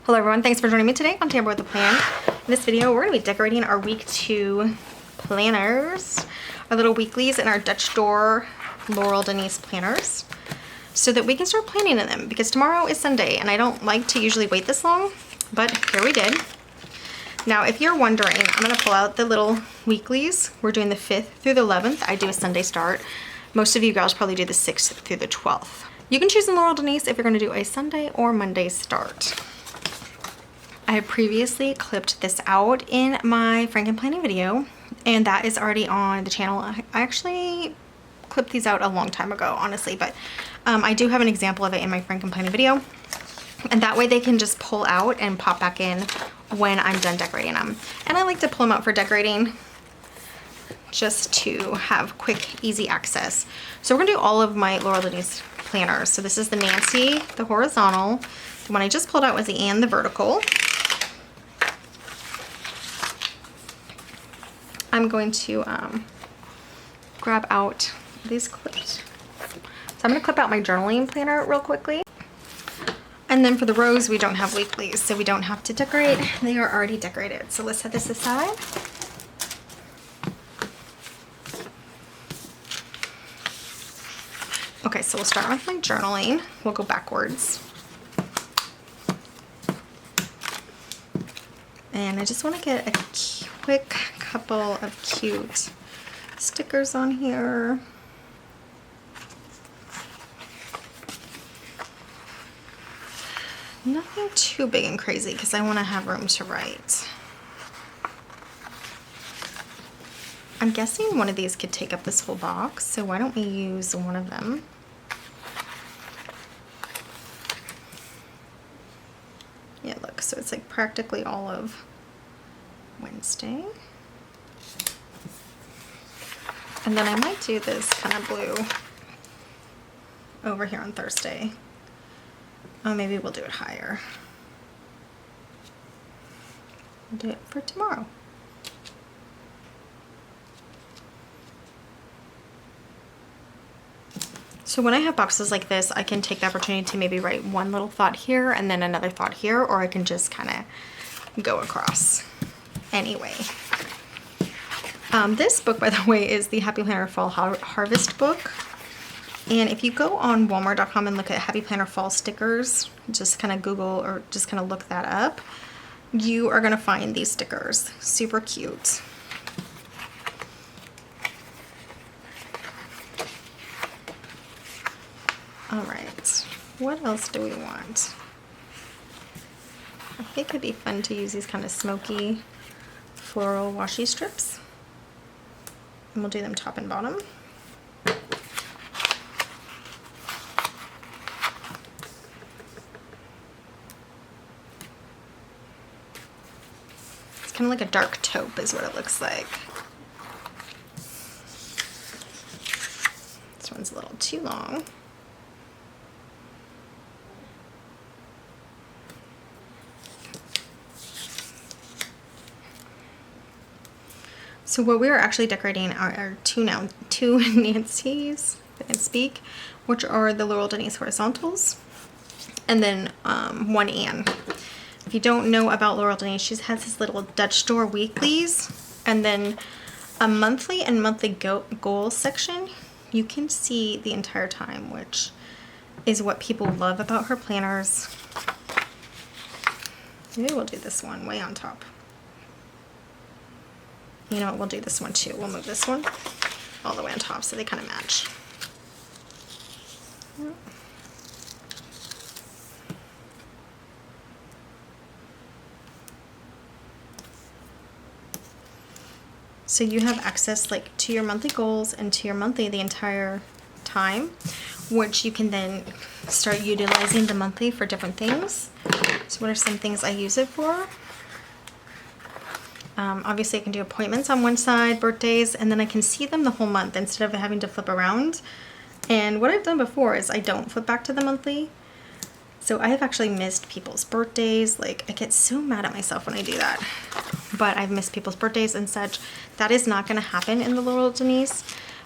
Hello everyone, thanks for joining me today on Tambour with a Plan. In this video, we're going to be decorating our week 2 planners, our little weeklies and our Dutch door Laurel Denise planners, so that we can start planning in them, because tomorrow is Sunday and I don't like to usually wait this long, but here we did. Now, if you're wondering, I'm going to pull out the little weeklies. We're doing the 5th through the 11th. I do a Sunday start. Most of you girls probably do the 6th through the 12th. You can choose in Laurel Denise if you're going to do a Sunday or Monday start. I have previously clipped this out in my Franken planning video, and that is already on the channel. I actually clipped these out a long time ago, honestly, but I do have an example of it in my Franken planning video, and that way they can just pull out and pop back in when I'm done decorating them. And I like to pull them out for decorating just to have quick, easy access. So we're gonna do all of my Laurel Denise planners. So this is the Nancy, the horizontal. The one I just pulled out was the Anne, the vertical. I'm going to grab out these clips. So I'm going to clip out my journaling planner real quickly. And then for the rows, we don't have weeklies, so we don't have to decorate. They are already decorated. So let's set this aside. Okay, so we'll start with my journaling. We'll go backwards. And I just want to get a quick couple of cute stickers on here. Nothing too big and crazy because I want to have room to write. I'm guessing one of these could take up this whole box, so why don't we use one of them? Yeah, look, so it's like practically all of Wednesday. And then I might do this kind of blue over here on Thursday. Oh, maybe we'll do it higher. We'll do it for tomorrow. So when I have boxes like this, I can take the opportunity to maybe write one little thought here and then another thought here, or I can just kind of go across. Anyway, this book, by the way, is the Happy Planner Fall Harvest book. And if you go on Walmart.com and look at Happy Planner Fall stickers, just kind of Google or just kind of look that up, you are going to find these stickers. Super cute. All right, what else do we want? I think it'd be fun to use these kind of smoky floral washi strips. And we'll do them top and bottom. It's kind of like a dark taupe is what it looks like. This one's a little too long. So what we are actually decorating are two Nancy's, I can speak, which are the Laurel Denise horizontals, and then one Anne. If you don't know about Laurel Denise, she has this little Dutch door weeklies, and then a monthly and monthly goal section. You can see the entire time, which is what people love about her planners. Maybe we'll do this one way on top. You know what, we'll do this one too. We'll move this one all the way on top so they kind of match. So you have access like to your monthly goals and to your monthly the entire time, which you can then start utilizing the monthly for different things. So what are some things I use it for? Obviously I can do appointments on one side, birthdays, and then I can see them the whole month instead of having to flip around. And what I've done before is I don't flip back to the monthly. So I have actually missed people's birthdays. Like, I get so mad at myself when I do that. But I've missed people's birthdays and such. That is not going to happen in the Laurel Denise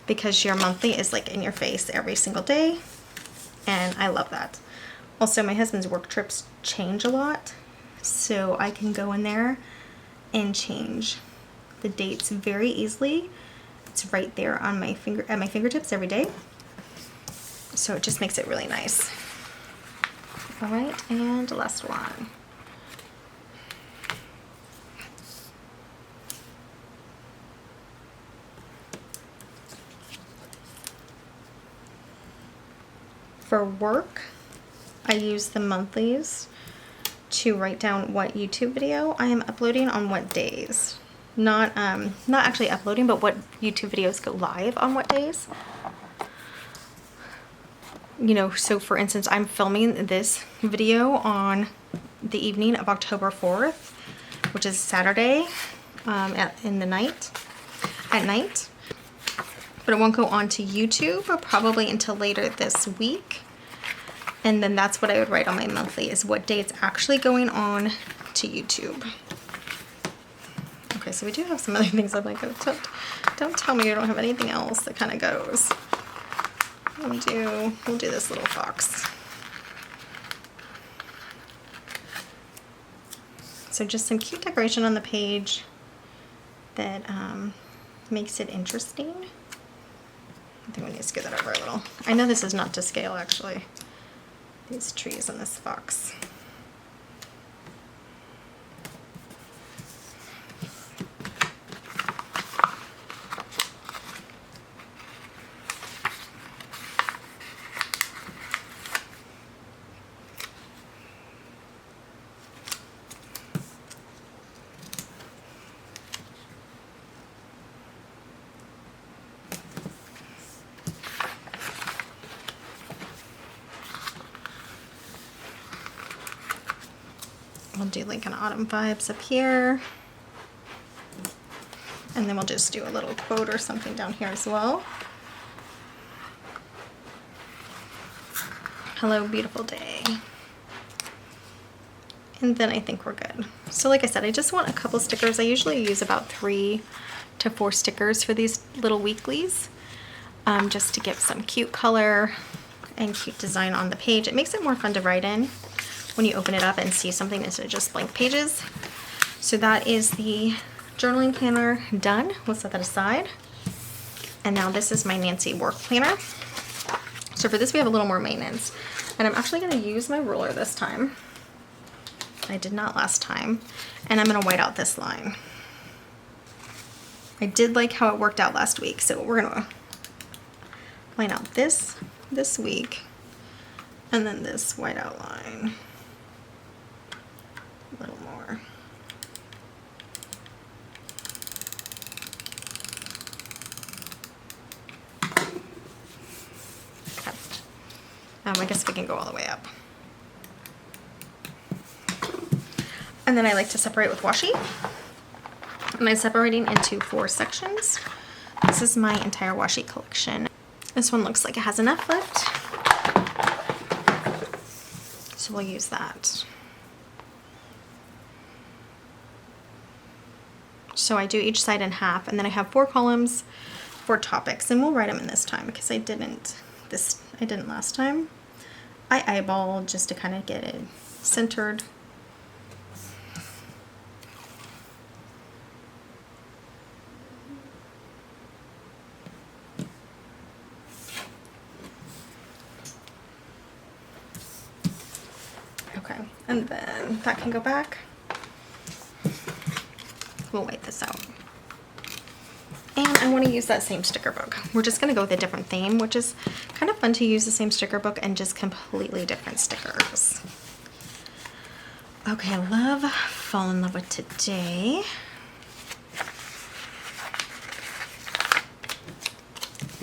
because your monthly is like in your face every single day. And I love that. Also, my husband's work trips change a lot. so I can go in there and change the dates very easily. It's right there on my at my fingertips every day. So it just makes it really nice. All right, and last one. For work, I use the monthlies to write down what YouTube video I am uploading on what days. Not actually uploading, but what YouTube videos go live on what days. You know, so for instance, I'm filming this video on the evening of October 4th, which is Saturday at night. But it won't go on to YouTube probably until later this week. And then that's what I would write on my monthly, is what day it's actually going on to YouTube. Okay, so we do have some other things. I'm like, don't tell me you don't have anything else that kind of goes. We'll do this little fox. So just some cute decoration on the page that makes it interesting. I think we need to scoot that over a little. I know this is not to scale, actually. These trees and this fox. We'll do like an autumn vibes up here. And then we'll just do a little quote or something down here as well. Hello, beautiful day. And then I think we're good. So like I said, I just want a couple stickers. I usually use about 3 to 4 stickers for these little weeklies, just to give some cute color and cute design on the page. It makes it more fun to write in when you open it up and see something instead of just blank pages. So that is the journaling planner done. We'll set that aside. And now this is my Nancy work planner. So for this we have a little more maintenance. And I'm actually going to use my ruler this time. I did not last time. And I'm going to white out this line. I did like how it worked out last week, so we're going to line out this week. And then this white outline. A little more. Okay. I guess we can go all the way up. And then I like to separate with washi. And I'm separating into 4 sections. This is my entire washi collection. This one looks like it has enough left. So we'll use that. So I do each side in half, and then I have 4 columns, 4 topics, and we'll write them in this time because I didn't last time. I eyeballed just to kind of get it centered. Okay, and then that can go back. We'll white this out. And I want to use that same sticker book. We're just going to go with a different theme, which is kind of fun to use the same sticker book and just completely different stickers. Okay, love, fall in love with today.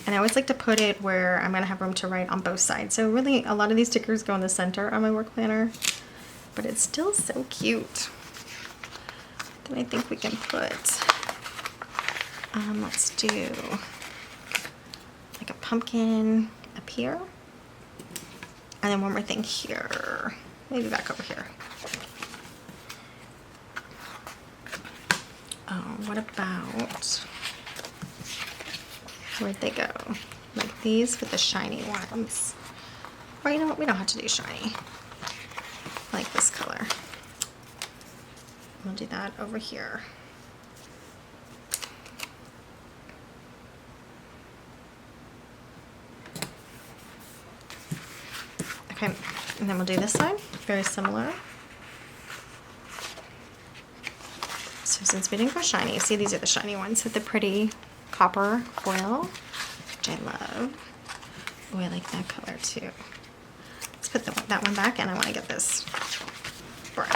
And I always like to put it where I'm going to have room to write on both sides. So really, a lot of these stickers go in the center on my work planner, but it's still so cute. Then I think we can put, let's do like a pumpkin up here. And then one more thing here, maybe back over here. Oh, what about, where'd they go? Like these with the shiny ones. Or you know what, we don't have to do shiny. I like this color. We'll do that over here. Okay, and then we'll do this side, very similar. So since we didn't go shiny, see these are the shiny ones with the pretty copper foil, which I love. Oh, I like that color too. Let's put that one back, and I want to get this brown.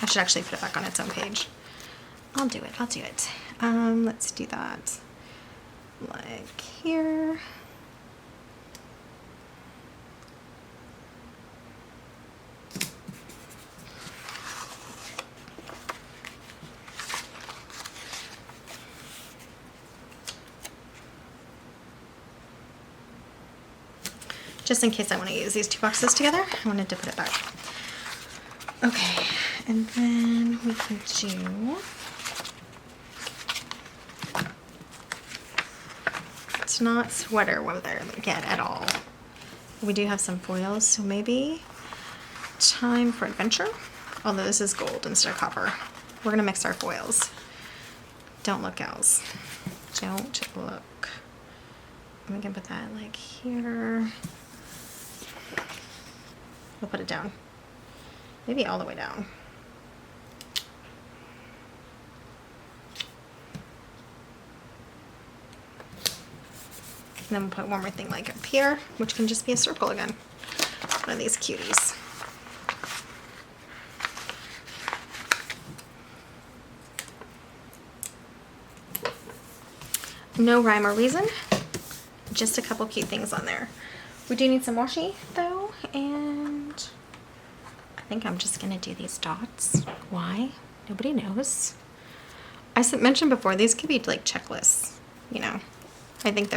I should actually put it back on its own page. I'll do it, I'll do it. Let's do that like here. Just in case I want to use these two boxes together, I wanted to put it back. Okay, and then we can do, it's not sweater weather yet at all. We do have some foils, so maybe time for adventure. Although this is gold instead of copper. We're gonna mix our foils. Don't look, gals. Don't look. We can put that like here. We'll put it down. Maybe all the way down. And then we'll put one more thing like up here, which can just be a circle again. One of these cuties. No rhyme or reason, just a couple cute things on there. We do need some washi though, and I think I'm just gonna do these dots. Why? Nobody knows. I mentioned before, these could be like checklists, you know. I think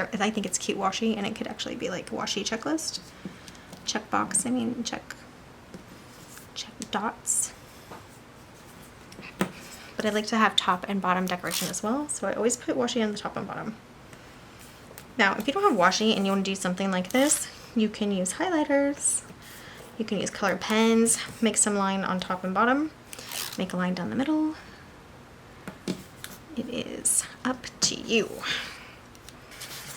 it's cute washi, and it could actually be like a washi checklist. Checkbox, I mean check dots. But I like to have top and bottom decoration as well, so I always put washi on the top and bottom. Now, if you don't have washi and you want to do something like this, you can use highlighters, you can use colored pens, make some line on top and bottom, make a line down the middle. It is up to you.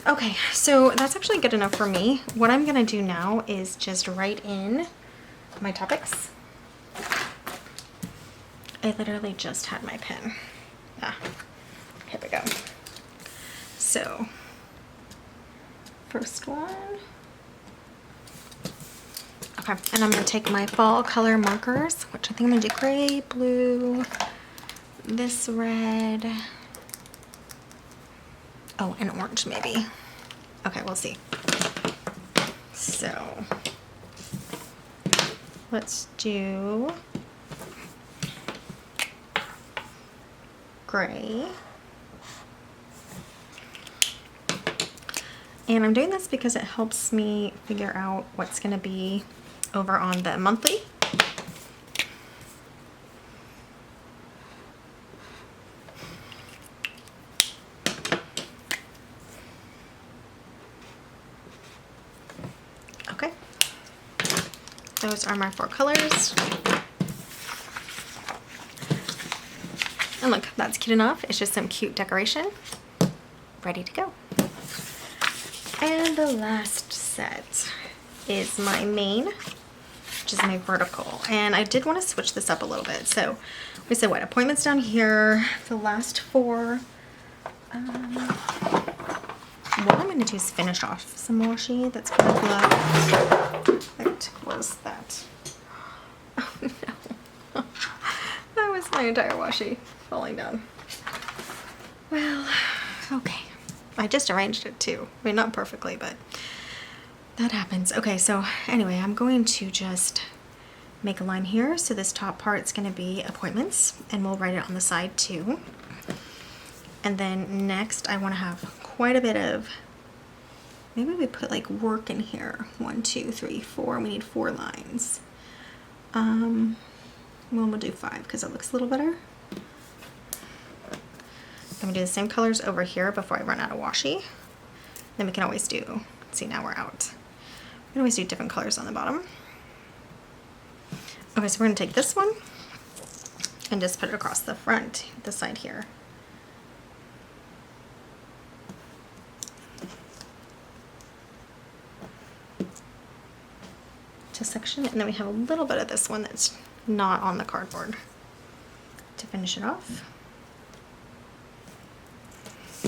Okay, so that's actually good enough for me. What I'm gonna do now is just write in my topics. I literally just had my pen. Here we go. So, first one. Okay, and I'm gonna take my fall color markers, which I think I'm gonna do gray, blue, this red, oh, and orange maybe. Okay, we'll see. So, let's do gray. And I'm doing this because it helps me figure out what's going to be over on the monthly. Okay. Those are my 4 colors. And look, that's cute enough. It's just some cute decoration. Ready to go. And the last set is my main, which is my vertical. And I did want to switch this up a little bit. So we said what, appointments down here, the last 4. What I'm going to do is finish off some washi that's kind of what was that? Oh no. That was my entire washi falling down. Well, okay. I just arranged it too. I mean, not perfectly, but that happens. Okay, so anyway, I'm going to just make a line here. So this top part's going to be appointments, and we'll write it on the side too. And then next, I want to have quite a bit of, maybe we put like work in here. 1, 2, 3, 4. We need 4 lines. Well, we'll do 5 because it looks a little better. I'm gonna do the same colors over here before I run out of washi. Then we can always do, see, now we're out. We can always do different colors on the bottom. Okay, so we're gonna take this one and just put it across the front, the side here. To section, and then we have a little bit of this one that's not on the cardboard to finish it off.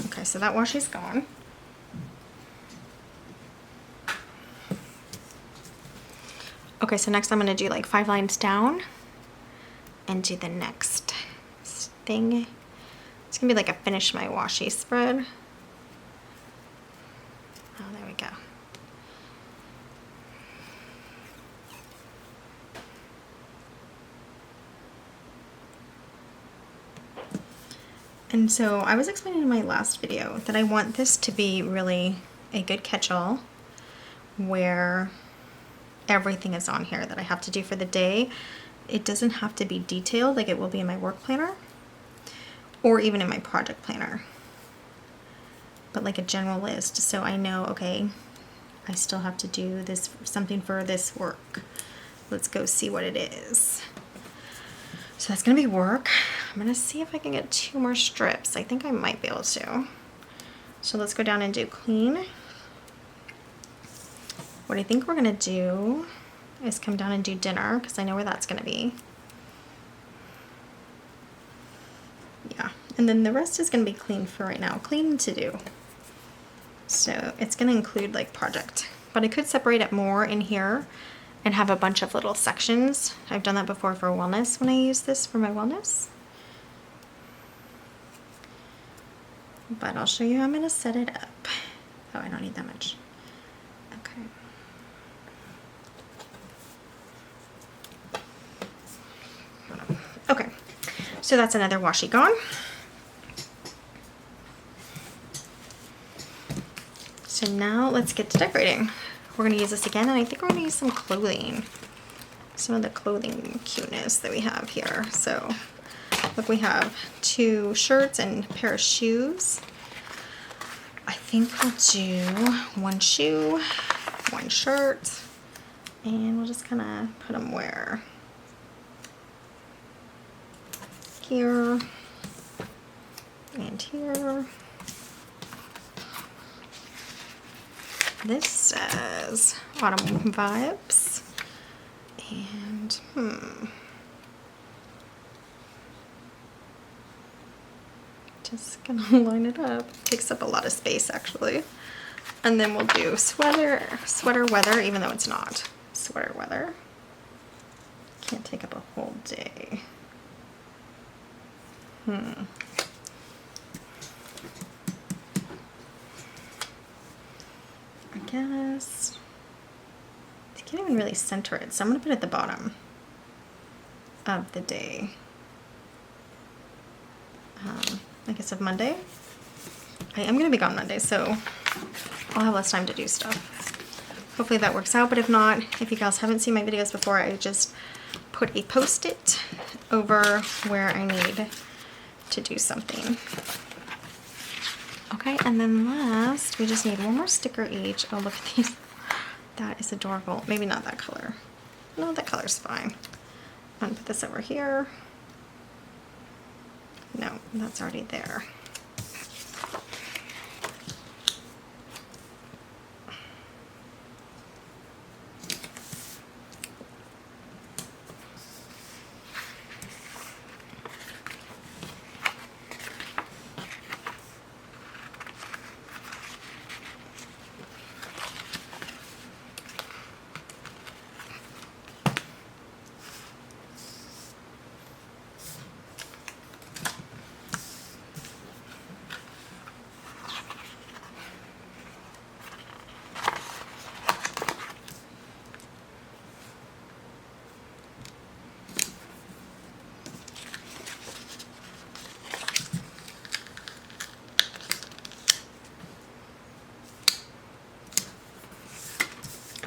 Okay, so that washi's gone. Okay, so next I'm going to do like 5 lines down and do the next thing. It's going to be like a finish my washi spread. Oh, there we go. And so I was explaining in my last video that I want this to be really a good catch-all where everything is on here that I have to do for the day. It doesn't have to be detailed like it will be in my work planner or even in my project planner, but like a general list, so I know, okay, I still have to do this, something for this work. Let's go see what it is. So that's gonna be work. I'm gonna see if I can get 2 more strips. I think I might be able to. So let's go down and do clean. What I think we're gonna do is come down and do dinner, because I know where that's gonna be. Yeah, and then the rest is gonna be clean for right now. Clean to do. So it's gonna include like project, but I could separate it more in here and have a bunch of little sections. I've done that before for wellness when I use this for my wellness. But I'll show you how I'm gonna set it up. Oh, I don't need that much. Okay. Okay, so that's another washi gone. So now let's get to decorating. We're gonna use this again, and I think we're gonna use some clothing. Some of the clothing cuteness that we have here. So look, we have 2 shirts and a pair of shoes. I think we'll do 1 shoe, 1 shirt, and we'll just kind of put them where? Here and here. This says autumn vibes, and just gonna line it up. Takes up a lot of space actually. And then we'll do sweater weather, even though it's not sweater weather. Can't take up a whole day. I guess I can't even really center it, so I'm gonna put it at the bottom of the day. I guess of Monday. I am gonna be gone Monday, so I'll have less time to do stuff. Hopefully that works out, but if not, if you guys haven't seen my videos before, I just put a post-it over where I need to do something. Okay, and then last, we just need 1 more sticker each. Oh, look at these. That is adorable. Maybe not that color. No, that color's fine. I'm gonna put this over here. No, that's already there.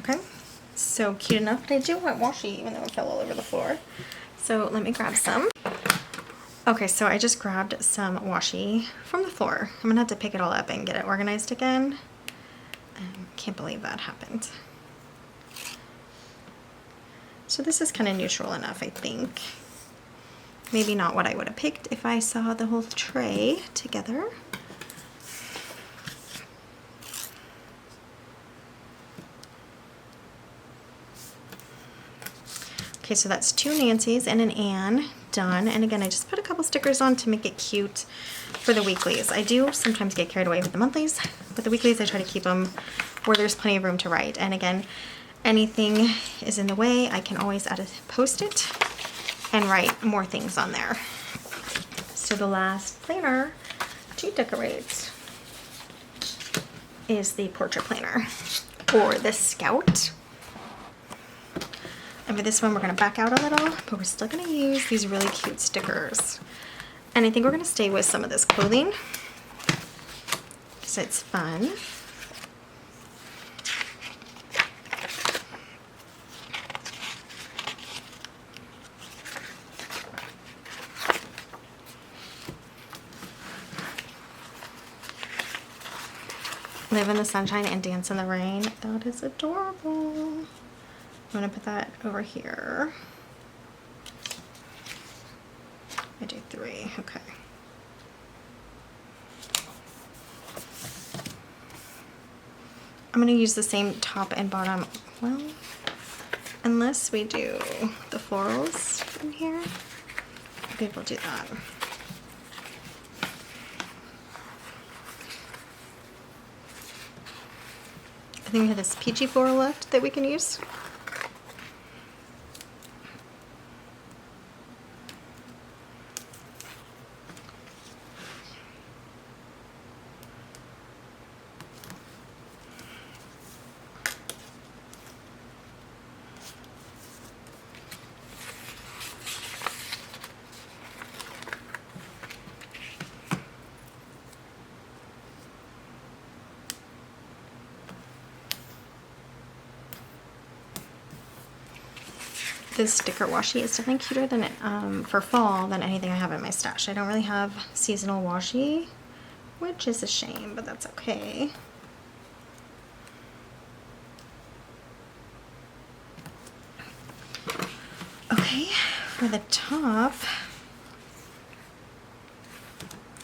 Okay, so cute enough, but I do want washi even though it fell all over the floor. So let me grab some. Okay, so I just grabbed some washi from the floor. I'm gonna have to pick it all up and get it organized again. Can't believe that happened. So this is kind of neutral enough, I think. Maybe not what I would have picked if I saw the whole tray together. Okay, so that's 2 Nancy's and an Anne done. And again, I just put a couple stickers on to make it cute for the weeklies. I do sometimes get carried away with the monthlies, but the weeklies I try to keep them where there's plenty of room to write. And again, anything is in the way, I can always add a post-it and write more things on there. So the last planner to decorate is the portrait planner, or the Scout. And for this one, we're going to back out a little, but we're still going to use these really cute stickers. And I think we're going to stay with some of this clothing because it's fun. Live in the sunshine and dance in the rain. That is adorable. I'm going to put that over here. I do 3, okay. I'm going to use the same top and bottom, well, unless we do the florals in here. Maybe we'll do that. I think we have this peachy floral left that we can use. This sticker washi is definitely cuter than for fall than anything I have in my stash. I don't really have seasonal washi, which is a shame, but that's okay. Okay, for the top,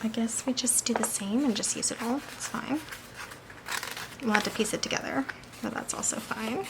I guess we just do the same and just use it all. It's fine. We'll have to piece it together, but that's also fine.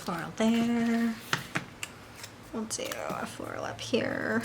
Floral there. We'll do a floral up here.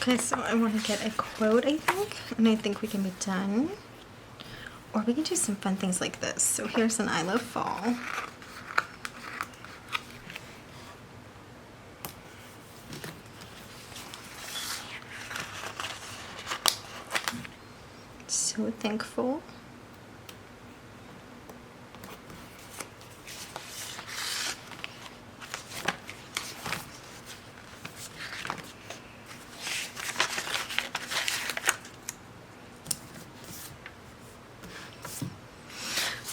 Okay, so I want to get a quote, I think, and I think we can be done. Or we can do some fun things like this. So here's an I love fall. So thankful.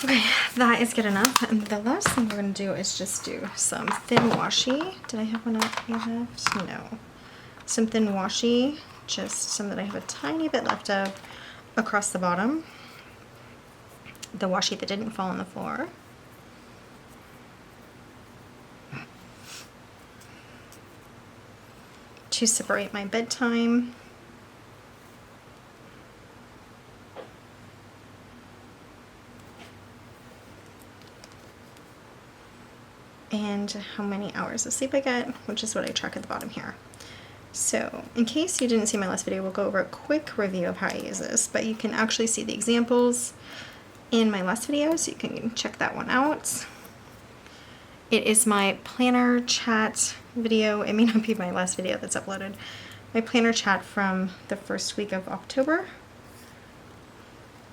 Okay, that is good enough. And the last thing we're going to do is just do some thin washi. Did I have one out here left? No. Some thin washi, just some that I have a tiny bit left of across the bottom. The washi that didn't fall on the floor. To separate my bedtime. And how many hours of sleep I get, which is what I track at the bottom here. So in case you didn't see my last video, we'll go over a quick review of how I use this, but you can actually see the examples in my last video, so you can check that one out. It is my planner chat video. It may not be my last video that's uploaded. My planner chat from the first week of October.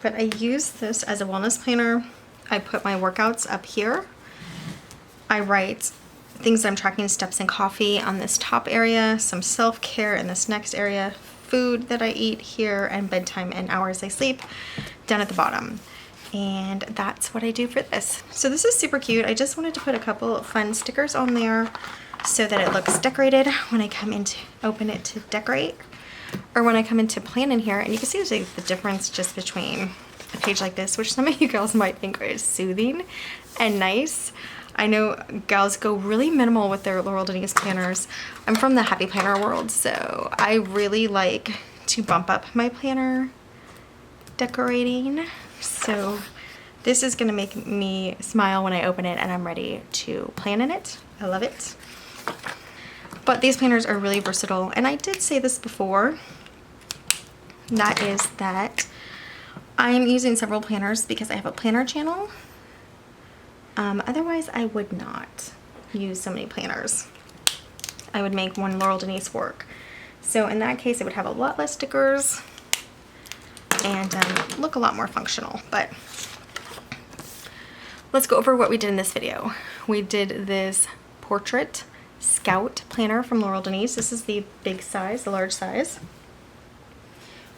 But I use this as a wellness planner. I put my workouts up here. I write things I'm tracking, steps and coffee on this top area, some self-care in this next area, food that I eat here, and bedtime and hours I sleep down at the bottom. And that's what I do for this. So this is super cute. I just wanted to put a couple of fun stickers on there so that it looks decorated when I come in to open it to decorate, or when I come in to plan in here. And you can see the difference just between a page like this, which some of you girls might think is soothing and nice. I know gals go really minimal with their Laurel Denise planners. I'm from the happy planner world, so I really like to bump up my planner decorating. So this is gonna make me smile when I open it and I'm ready to plan in it. I love it. But these planners are really versatile, and I did say this before. That is that I'm using several planners because I have a planner channel. Otherwise, I would not use so many planners. I would make one Laurel Denise work. So in that case, it would have a lot less stickers and look a lot more functional. But let's go over what we did in this video. We did this portrait scout planner from Laurel Denise. This is the big size, the large size.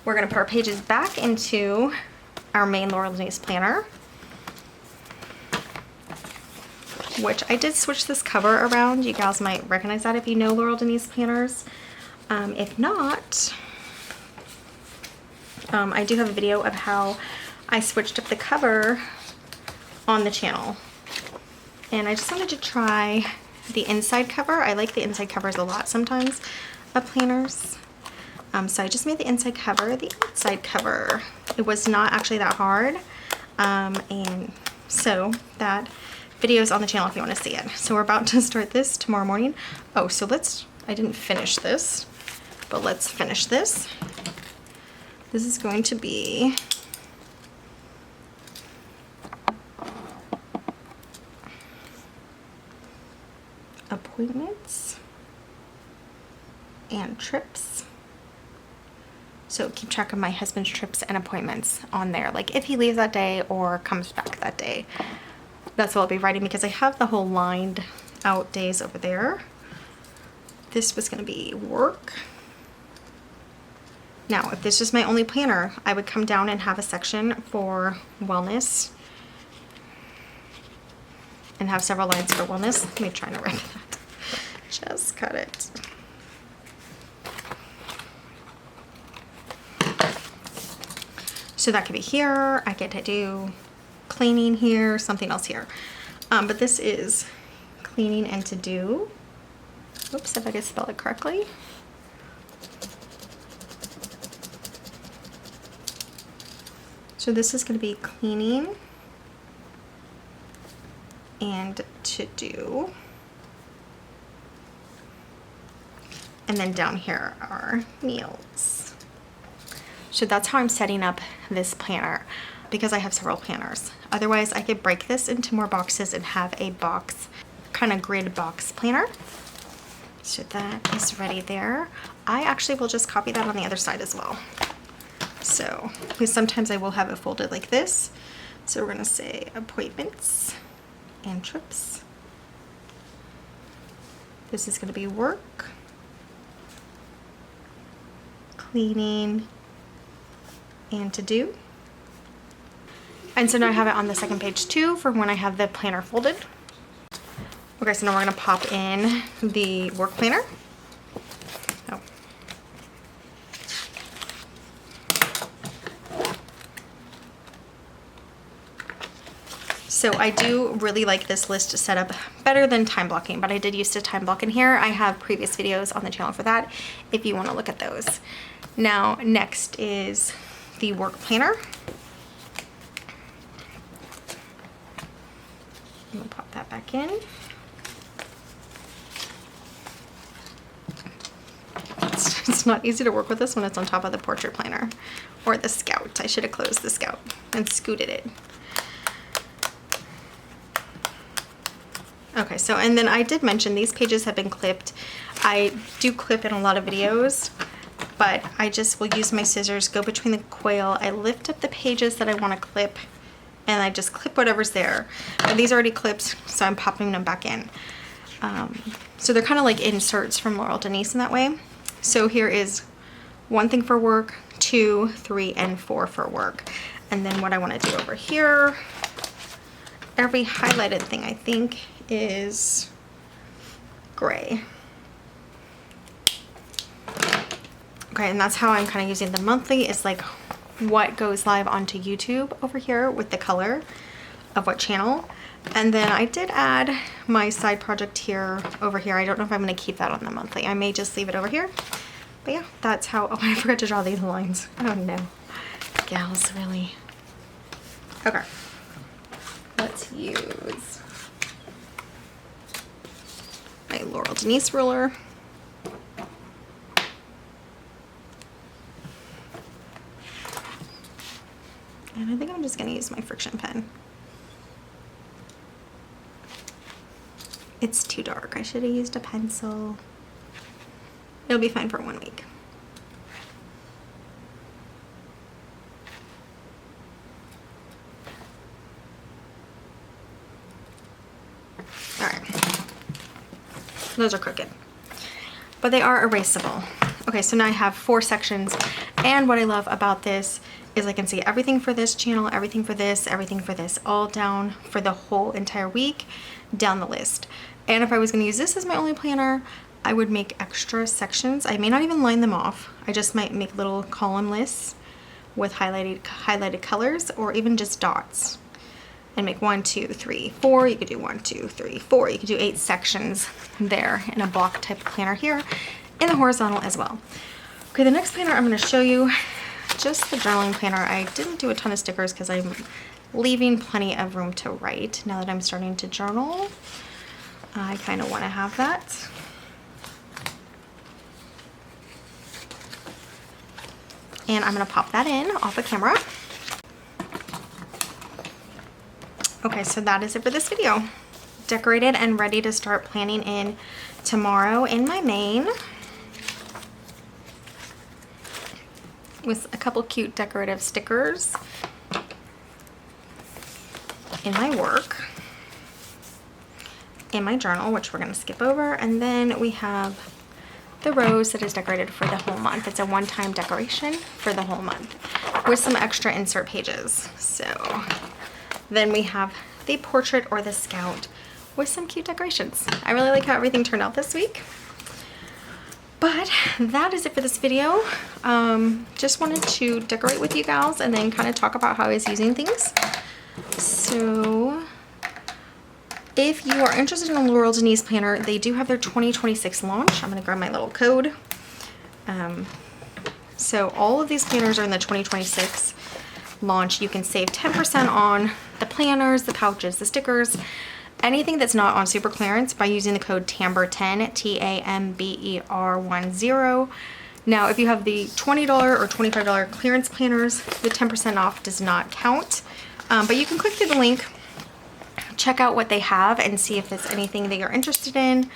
We're gonna put our pages back into our main Laurel Denise planner, which I did switch this cover around. You guys might recognize that if you know Laurel Denise planners. If not, I do have a video of how I switched up the cover on the channel. And I just wanted to try the inside cover. I like the inside covers a lot sometimes of planners. So I just made the inside cover the outside cover. It was not actually that hard. And so that video is on the channel if you want to see it. So we're about to start this tomorrow morning. Oh, so I didn't finish this, but let's finish this. This is going to be appointments and trips. So keep track of my husband's trips and appointments on there, like if he leaves that day or comes back that day. That's what I'll be writing because I have the whole lined out days over there. This was going to be work. Now, if this was my only planner, I would come down and have a section for wellness and have several lines for wellness. Let me try to rip that. Just cut it. So that could be here. I get to do cleaning here, something else here. But this is cleaning and to do. Oops, if I could spell it correctly. So this is going to be cleaning and to do. And then down here are meals. So that's how I'm setting up this planner, because I have several planners. Otherwise, I could break this into more boxes and have a box, kind of grid box planner. So that is ready there. I actually will just copy that on the other side as well. So, because sometimes I will have it folded like this. So we're gonna say appointments and trips. This is gonna be work, cleaning, and to do. And so now I have it on the second page too for when I have the planner folded. Okay, so now we're gonna pop in the work planner. Oh. So I do really like this list setup better than time blocking, but I did used to time block in here. I have previous videos on the channel for that if you wanna look at those. Now, next is the work planner. I'm gonna pop that back in. It's not easy to work with this when it's on top of the portrait planner or the Scout. I should have closed the Scout and scooted it. Okay, so and then I did mention these pages have been clipped. I do clip in a lot of videos, but I just will use my scissors, go between the quail. I lift up the pages that I want to clip, and I just clip whatever's there. But these are already clipped, so I'm popping them back in. So they're kind of like inserts from Laurel Denise in that way. So here is 1 thing for work, 2, 3, and 4 for work. And then what I want to do over here, every highlighted thing I think is gray. Okay, and that's how I'm kind of using the monthly. It's like what goes live onto YouTube over here with the color of what channel. And then I did add my side project here over here. I don't know if I'm going to keep that on the monthly. I may just leave it over here. But yeah, that's how, oh, I forgot to draw these lines. Oh no. Gals, really. Okay. Let's use my Laurel Denise ruler. And I think I'm just going to use my friction pen. It's too dark. I should have used a pencil. It'll be fine for 1 week. All right. Those are crooked, but they are erasable. Okay, so now I have 4 sections, and what I love about this is I can see everything for this channel, everything for this, all down for the whole entire week, down the list. And if I was going to use this as my only planner, I would make extra sections. I may not even line them off. I just might make little column lists with highlighted colors, or even just dots, and make 1, 2, 3, 4. You could do 1, 2, 3, 4. You could do 8 sections there in a block type planner here, in the horizontal as well. Okay, the next planner I'm going to show you, just the journaling planner. I didn't do a ton of stickers because I'm leaving plenty of room to write now that I'm starting to journal. I kind of want to have that. And I'm going to pop that in off the camera. Okay, so that is it for this video. Decorated and ready to start planning in tomorrow in my main, with a couple cute decorative stickers in my work, in my journal, which we're going to skip over, and then we have the rose that is decorated for the whole month. It's a one-time decoration for the whole month with some extra insert pages. So then we have the portrait or the Scout with some cute decorations. I really like how everything turned out this week. But that is it for this video. Just wanted to decorate with you gals and then kind of talk about how I was using things. So if you are interested in a Laurel Denise planner, they do have their 2026 launch. I'm going to grab my little code. So all of these planners are in the 2026 launch. You can save 10% on the planners, the pouches, the stickers, anything that's not on super clearance by using the code TAMBER10, TAMBER10. Now, if you have the $20 or $25 clearance planners, the 10% off does not count. But you can click through the link, check out what they have, and see if there's anything that you're interested in.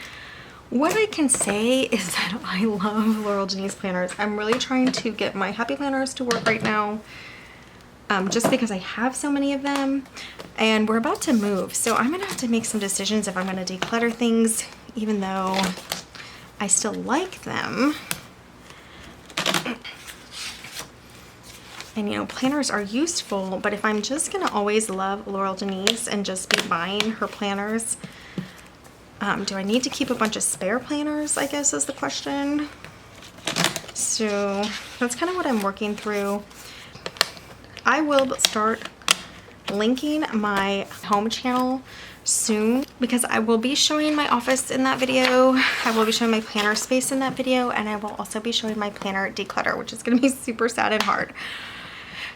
What I can say is that I love Laurel Denise planners. I'm really trying to get my happy planners to work right now, just because I have so many of them, and we're about to move. So I'm gonna have to make some decisions if I'm gonna declutter things, even though I still like them. And you know, planners are useful, but if I'm just gonna always love Laurel Denise and just be buying her planners, do I need to keep a bunch of spare planners, I guess is the question. So that's kind of what I'm working through. I will start linking my home channel soon because I will be showing my office in that video. I will be showing my planner space in that video, and I will also be showing my planner declutter, which is going to be super sad and hard.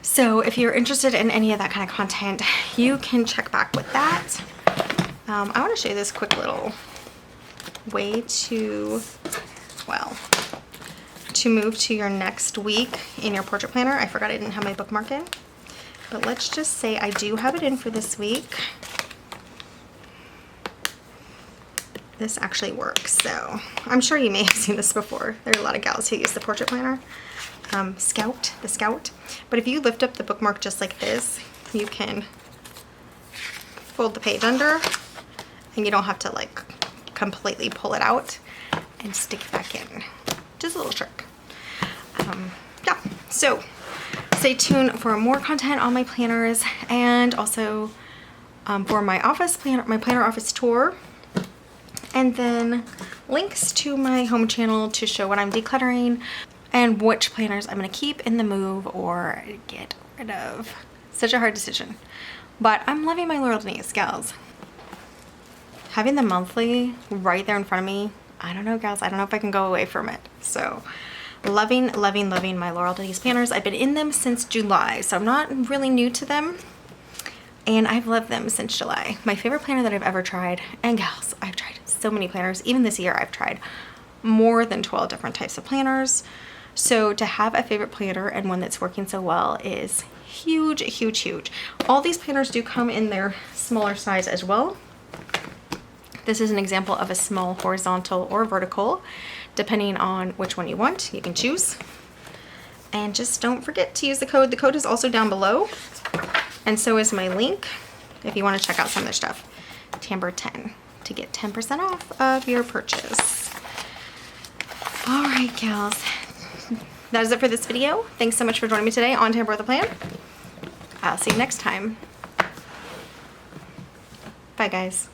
So if you're interested in any of that kind of content, you can check back with that. I want to show you this quick little way to, well, to move to your next week in your portrait planner. I forgot I didn't have my bookmark in, but let's just say I do have it in for this week. This actually works, so I'm sure you may have seen this before. There are a lot of gals who use the portrait planner. The Scout. But if you lift up the bookmark just like this, you can fold the page under, and you don't have to like completely pull it out and stick it back in. Just a little trick. Yeah, so stay tuned for more content on my planners, and also for my office planner, my planner office tour, and then links to my home channel to show what I'm decluttering and which planners I'm going to keep in the move or get rid of. Such a hard decision, but I'm loving my Laurel Denise, gals. Having the monthly right there in front of me, I don't know, gals, I don't know if I can go away from it. So loving my Laurel Denise planners. I've been in them since July, so I'm not really new to them, and I've loved them since July. My favorite planner that I've ever tried, and gals, I've tried so many planners. Even this year I've tried more than 12 different types of planners. So to have a favorite planner and one that's working so well is huge, huge, huge. All these planners do come in their smaller size as well. This is an example of a small horizontal or vertical, depending on which one you want. You can choose. And just don't forget to use the code. The code is also down below, and so is my link if you want to check out some of their stuff. TAMBER10 to get 10% off of your purchase. All right, gals. That is it for this video. Thanks so much for joining me today on Tamber with a Plan. I'll see you next time. Bye, guys.